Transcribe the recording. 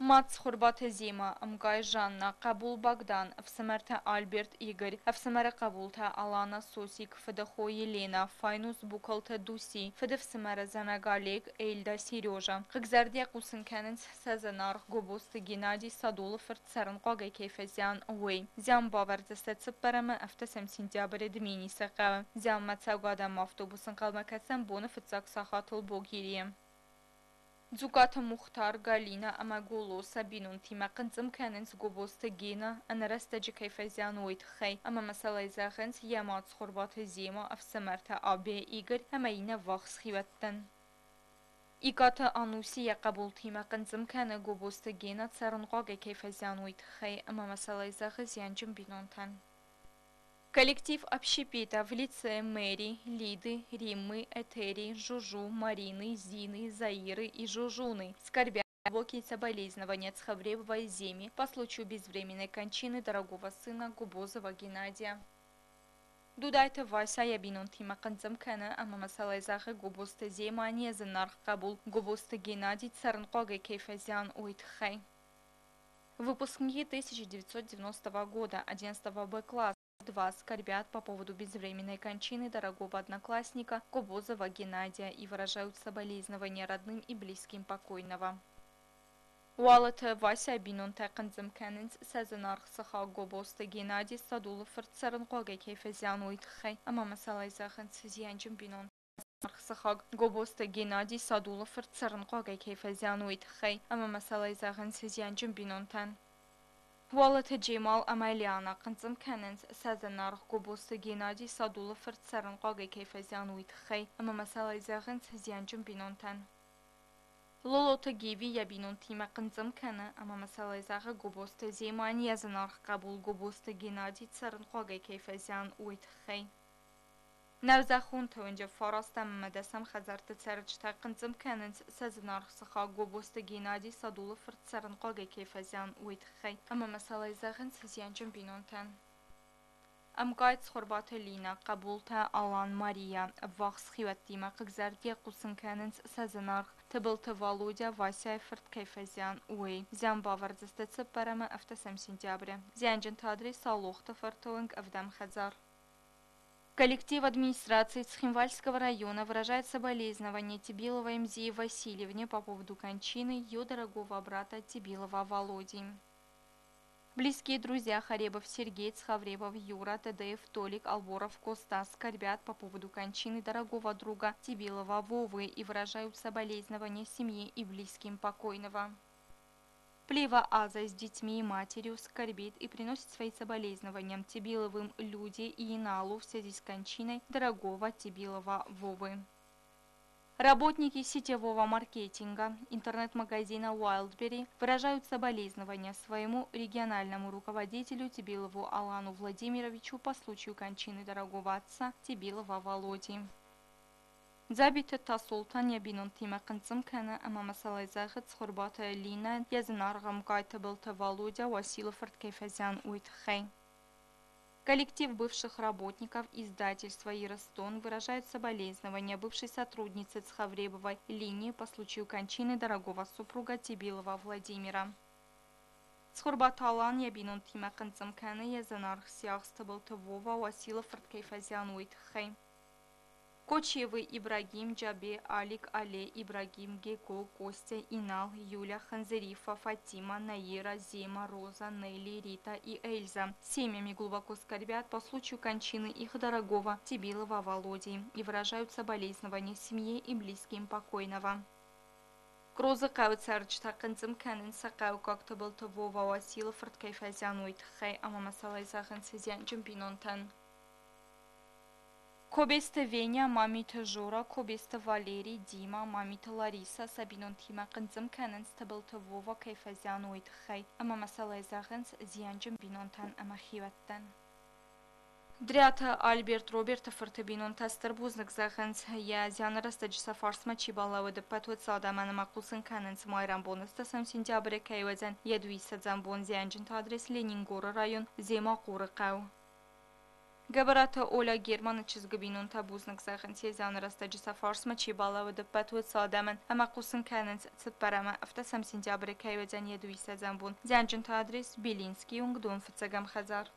Мац Хурбат Зима, Амкай Жанна, Кабул Богдан, Всемерта Альберт Игорь, Всемера Кабулта Алана Сосик, Федахо Елена, Файнус Букалта Дуси, Федевсемера Занагалек, Эльда Сережа. Хгзардия Кусенкененс Сезенар, Гобост Геннадий Садулов, Церн Кога Кейфезян Уэй. Зям Бавардзесет Сеппереме, Эфтесем Сентябре Дмини Сака. Зям Мацаугадам автобусен Калмакасем Бонов Цаксахатул Богирие. Дзуката Мухтар Галина Амагулу Сабинун Тима Канцам Каненс Гобоста Гена Анарастаджи Кайфазян Уитхай Ама Масалай Захенс Ямат Схурбата Зима Авсамарта Абе Игорь Амаина Вахс Хиваттан Иката Ануси Якабул Тима Канцам Кана Гобоста Гена Царунqaga Кайфазян Уитхай Ама Масалай Захес Янджим Бинонтан Коллектив общепита в лице Мэри, Лиды, Риммы, Этери, Жужу, Марины, Зины, Заиры и Жужуны скорбят глубокие соболезнования Цхавребовой Земи по случаю безвременной кончины дорогого сына Губозова Геннадия. Дудайта Вася Ябинун Тима Канцамкана Амамасалай Захе Губоста Зема Незенарх Кабул Губоста Геннадий Царнqaga Кейфазян Уитхай. Выпускники 1990 года 11 Б класса 2 скорбят по поводу безвременной кончины дорогого одноклассника Губозова Геннадия и выражают соболезнования родным и близким покойного. Уалата Вася Бинунта Канцамканенс Сезенарх Саха Губоста Геннадий Садулов Цернqaga Кейфазян Уитхай Амамасалай Захенс Зянджим Бинун Сахаг Губоста Геннадий Садулов Цернqaga Кейфазян Уитхай Амамасалай Захенс Зянджим Бинунтан Уалата Джемал Амайлиана Канцамканенс Сезенарх Губоста Геннадий Садулов Цернqaga Кейфазян Уитхай Амамасалай Захенс Зянджим Бинунтан Лолота Геви Ябинун Тима Канцамкана Амамасалай Заха Губоста Зема Незенарх Кабул Губоста Геннадий Цернqaga Кейфазян Уитхай Навзахун Тонджа Фараста Мадасам Хазарта Церчта Канцамканенс Сезенарх Саха Губоста Геннадий Садулов Цернqaga Кейфазян Уитхай Амамасалай Захенс Зянджим Бинунтан Амкайт Схурбата Лина Кабулта Алан Мария Вахс Хиваттима Хгзардия Кусенканенс Сезенарх Тыбылты Володя Вася Кейфазян Уэй Зям Бавардзестеце Парама Эфтесем Сентября Зянджин Тадри Салохта Фартоинг Авдам Хазар. Коллектив администрации Цхинвальского района выражает соболезнования Тибиловой Мзии Васильевне по поводу кончины ее дорогого брата Тибилова Володи. Близкие друзья Харебов Сергей, Цхавребов Юра, Тедеев Толик, Алборов Коста скорбят по поводу кончины дорогого друга Тибилова Вовы и выражают соболезнования семье и близким покойного. Плева Аза с детьми и матерью скорбит и приносит свои соболезнования Тибиловым Люде и Иналу в связи с кончиной дорогого Тибилова Вовы. Работники сетевого маркетинга интернет-магазина Wildberry выражают соболезнования своему региональному руководителю Тибилову Алану Владимировичу по случаю кончины дорогого отца Тибилова Володи. Забита Тасултан Ябинун Тима Канцамкана Амамасалай Захет Схурбата Лина Язынаргам Кайтабылта Володя Василов Кейфазян Уитхай. Коллектив бывших работников издательства «Иростон» выражает соболезнования бывшей сотрудницы Цхавребовой Линии по случаю кончины дорогого супруга Тибилова Владимира. Схурбаталан Ябинун Тима Канцамкана Язынарг Сиахстабылта Вова Василов Кейфазян Уитхай. Кочевый Ибрагим, Джабе, Алик, Але, Ибрагим, Геко, Костя, Инал, Юля, Ханзерифа, Фатима, Наира, Зема, Роза, Нелли, Рита и Эльза. Семьями глубоко скорбят по случаю кончины их дорогого Тибилова Володи и выражают соболезнования семье и близким покойного. Кроза Кауцарчта Канцамканен Сакау как-то был Вова Василов Кейфазян Уитхай Амамасалай Захенс Зянджим Бинунтан. Кобеста Веня, мамита Жора, Кобеста Валерий, Дима, мамита Лариса, Сабинун Тима Канцамканен Стабылта Вова Кейфазян Уитхай Амамасалай Захенс Зянджим Бинунтан Амахиваттан. Дрята Альберт Роберта Фортебинун Тастербузник Захенс Я Зянарастаджи Сафарсма Чибалава Депатует Садамана Макулсын Каненс Майрам Бонуста Сам Сентября Кайвазан Ядуиса Замбон Зянджин Тадрес Ленингора район Зема Курыкау. Գաբարաթը օլա գերմանը չզգբինուն թաբուզնք զաղնցի զանրաստաջի սաֆարսմը չի բալավը դպատուը սադամն ամակուսն կանենց ծպարամը ավտասամ սինտյաբրի կայվեզան եդուի սազանբուն զանջն թադրիս Բիլինսկի ունգդուն ֆծագամ խազար